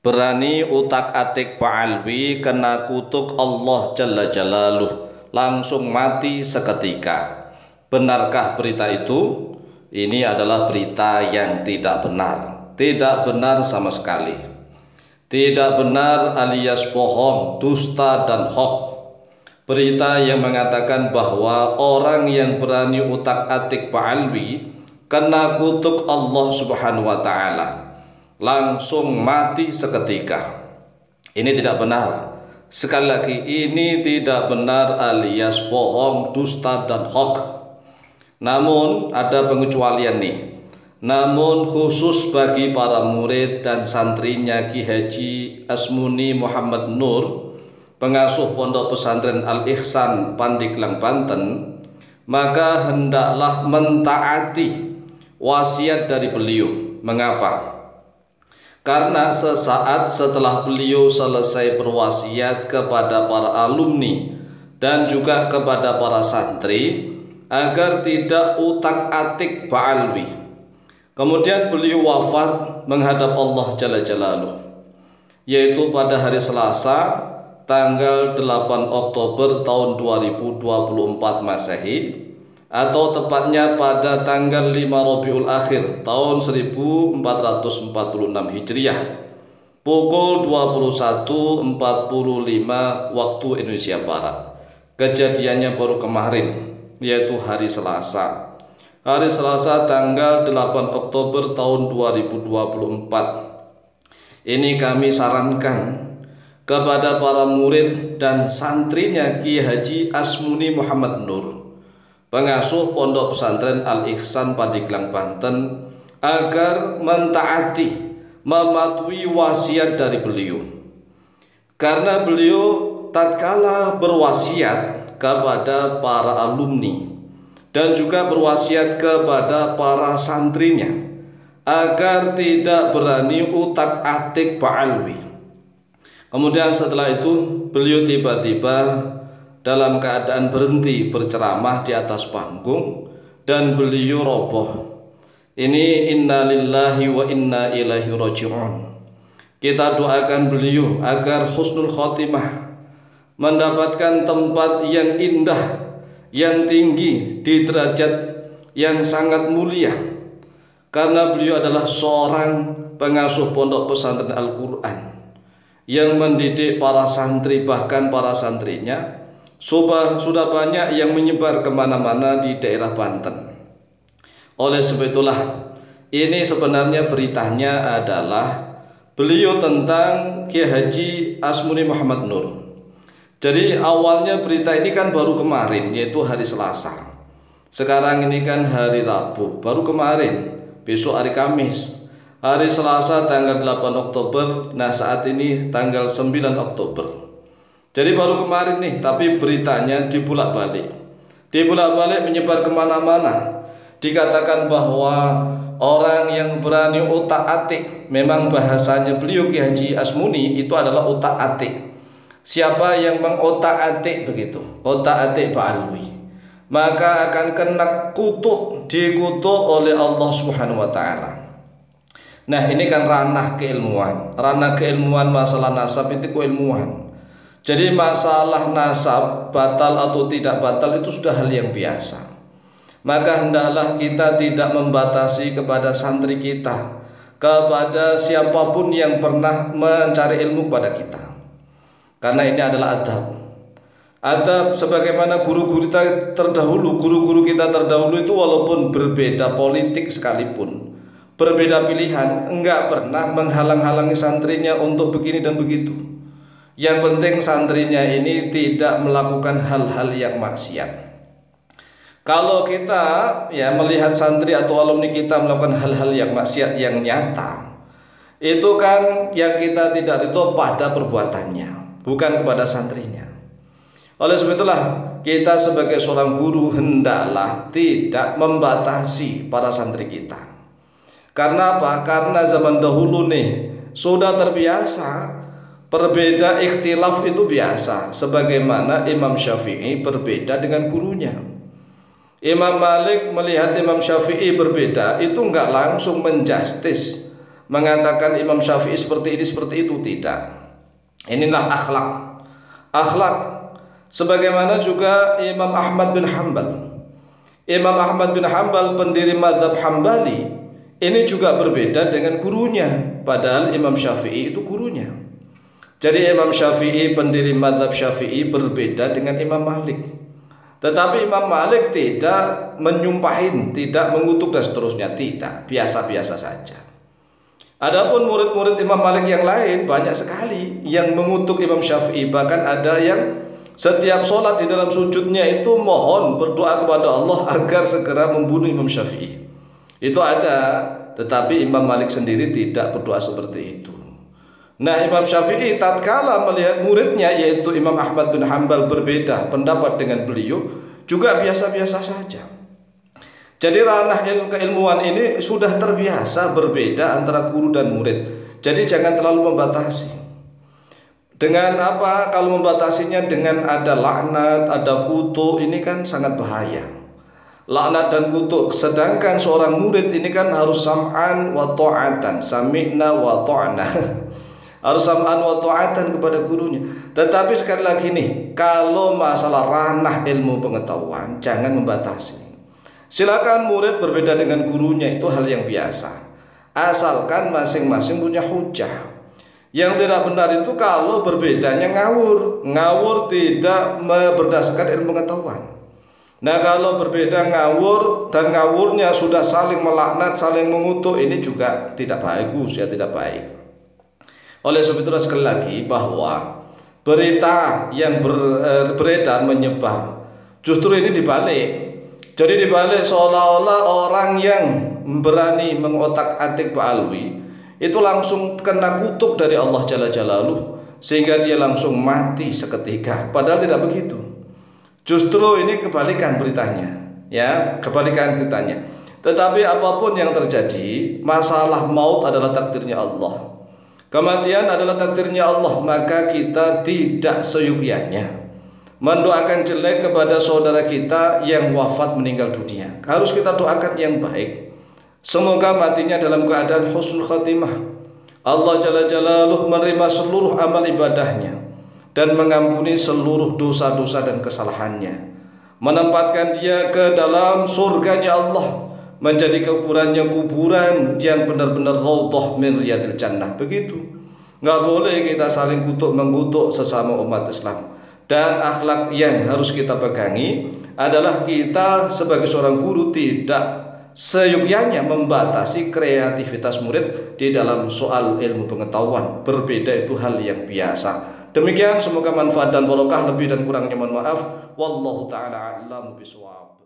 Berani utak-atik Pak Alwi kena kutuk Allah Jalla Jalaluh, langsung mati seketika. Benarkah berita itu? Ini adalah berita yang tidak benar. Tidak benar sama sekali. Tidak benar alias bohong, dusta dan hoax. Berita yang mengatakan bahwa orang yang berani utak-atik Pak Alwi kena kutuk Allah Subhanahu wa Ta'ala, langsung mati seketika. Ini tidak benar. Sekali lagi, ini tidak benar alias bohong, dusta dan hoax. Namun ada pengecualian nih. Namun khusus bagi para murid dan santrinya Ki Haji Asmuni Muhammad Nur, pengasuh Pondok Pesantren Al-Ihsan Pandeglang, Banten, maka hendaklah mentaati wasiat dari beliau. Mengapa? Karena sesaat setelah beliau selesai berwasiat kepada para alumni dan juga kepada para santri agar tidak utak-atik Pak Alwi, kemudian beliau wafat menghadap Allah Jalla Jalaluh, yaitu pada hari Selasa tanggal 8 Oktober tahun 2024 Masehi, atau tepatnya pada tanggal 5 Rabiul Akhir tahun 1446 Hijriah, pukul 21.45 waktu Indonesia Barat. Kejadiannya baru kemarin, yaitu hari Selasa. Hari Selasa tanggal 8 Oktober tahun 2024. Ini kami sarankan kepada para murid dan santrinya Ki Haji Asmuni Muhammad Nur, pengasuh Pondok Pesantren Al-Ihsan Pandeglang, Banten, agar mentaati, mematuhi wasiat dari beliau. Karena beliau tatkala berwasiat kepada para alumni dan juga berwasiat kepada para santrinya agar tidak berani utak-atik Pak Alwi. Kemudian setelah itu beliau tiba-tiba dalam keadaan berhenti berceramah di atas panggung dan beliau roboh. Ini inna lillahi wa inna ilaihi raji'un. Kita doakan beliau agar husnul khotimah, mendapatkan tempat yang indah, yang tinggi, di derajat yang sangat mulia. Karena beliau adalah seorang pengasuh Pondok Pesantren Al-Quran yang mendidik para santri, bahkan para santrinya sudah banyak yang menyebar kemana-mana di daerah Banten. Oleh sebab itulah, ini sebenarnya beritanya adalah beliau tentang Ki Haji Asmuni Muhammad Nur. Jadi awalnya berita ini kan baru kemarin, yaitu hari Selasa. Sekarang ini kan hari Rabu, baru kemarin. Besok hari Kamis, hari Selasa tanggal 8 Oktober. Nah saat ini tanggal 9 Oktober. Jadi baru kemarin nih, tapi beritanya dibulak-balik menyebar kemana-mana. Dikatakan bahwa orang yang berani utak-atik, memang bahasanya beliau Ki Haji Asmuni itu adalah utak-atik. Siapa yang mengotak-atik begitu, otak-atik Pak Alwi, maka akan kena dikutuk oleh Allah Subhanahu wa Ta'ala. Nah ini kan ranah keilmuan masalah nasab itu keilmuan. Jadi masalah nasab batal atau tidak batal itu sudah hal yang biasa. Maka hendaklah kita tidak membatasi kepada santri kita, kepada siapapun yang pernah mencari ilmu kepada kita. Karena ini adalah adab. Adab sebagaimana guru-guru kita terdahulu itu walaupun berbeda politik sekalipun, berbeda pilihan, enggak pernah menghalang-halangi santrinya untuk begini dan begitu. Yang penting santrinya ini tidak melakukan hal-hal yang maksiat. Kalau kita melihat santri atau alumni kita melakukan hal-hal yang maksiat yang nyata, itu kan yang kita tidak itu pada perbuatannya, bukan kepada santrinya. Oleh sebab itulah kita sebagai seorang guru hendaklah tidak membatasi para santri kita. Karena apa? Karena zaman dahulu nih sudah terbiasa perbeda ikhtilaf itu biasa. Sebagaimana Imam Syafi'i berbeda dengan gurunya. Imam Malik melihat Imam Syafi'i berbeda itu enggak langsung menjustis, mengatakan Imam Syafi'i seperti ini seperti itu, tidak. Inilah akhlak. Akhlak sebagaimana juga Imam Ahmad bin Hanbal. Imam Ahmad bin Hanbal pendiri mazhab Hambali ini juga berbeda dengan gurunya, padahal Imam Syafi'i itu gurunya. Jadi Imam Syafi'i pendiri mazhab Syafi'i berbeda dengan Imam Malik. Tetapi Imam Malik tidak menyumpahin, tidak mengutuk dan seterusnya, tidak, biasa-biasa saja. Adapun murid-murid Imam Malik yang lain banyak sekali yang mengutuk Imam Syafi'i, bahkan ada yang setiap sholat di dalam sujudnya itu mohon berdoa kepada Allah agar segera membunuh Imam Syafi'i. Itu ada, tetapi Imam Malik sendiri tidak berdoa seperti itu. Nah, Imam Syafi'i tatkala melihat muridnya yaitu Imam Ahmad bin Hanbal berbeda pendapat dengan beliau, juga biasa-biasa saja. Jadi ranah keilmuan ini sudah terbiasa berbeda antara guru dan murid. Jadi jangan terlalu membatasi. Dengan apa? Kalau membatasinya dengan ada laknat, ada kutuk, ini kan sangat bahaya. Laknat dan kutuk. Sedangkan seorang murid ini kan harus sam'an wa ta'atan, sami'na wa ta'na. Harus sam'an wa ta'atan kepada gurunya. Tetapi sekali lagi nih, kalau masalah ranah ilmu pengetahuan, jangan membatasi. Silakan murid berbeda dengan gurunya, itu hal yang biasa, asalkan masing-masing punya hujah. Yang tidak benar itu kalau berbedanya ngawur. Ngawur tidak berdasarkan ilmu pengetahuan. Nah, kalau berbeda ngawur dan ngawurnya sudah saling melaknat, saling mengutuk, ini juga tidak bagus, ya, tidak baik. Oleh sebab itu sekali lagi bahwa berita yang beredar menyebar justru ini dibalik. Jadi dibalik seolah-olah orang yang berani mengotak-atik Pak Alwi itu langsung kena kutuk dari Allah Jalla Jalaluh sehingga dia langsung mati seketika. Padahal tidak begitu. Justru ini kebalikan beritanya, ya, kebalikan beritanya. Tetapi apapun yang terjadi, masalah maut adalah takdirnya Allah. Kematian adalah takdirnya Allah, maka kita tidak seyukianya mendoakan jelek kepada saudara kita yang wafat meninggal dunia. Harus kita doakan yang baik. Semoga matinya dalam keadaan husnul khatimah. Allah Jalla Jalaluh menerima seluruh amal ibadahnya dan mengampuni seluruh dosa-dosa dan kesalahannya. Menempatkan dia ke dalam surganya Allah, menjadi kuburannya kuburan yang benar-benar raudhah min riyadil jannah. Begitu. Nggak boleh kita saling kutuk mengutuk sesama umat Islam. Dan akhlak yang harus kita pegangi adalah kita sebagai seorang guru tidak seyukyanya membatasi kreativitas murid di dalam soal ilmu pengetahuan. Berbeda itu hal yang biasa. Demikian, semoga manfaat dan barokah. Lebih dan kurangnya mohon maaf. Wallahu ta'ala a'lamu bishawab.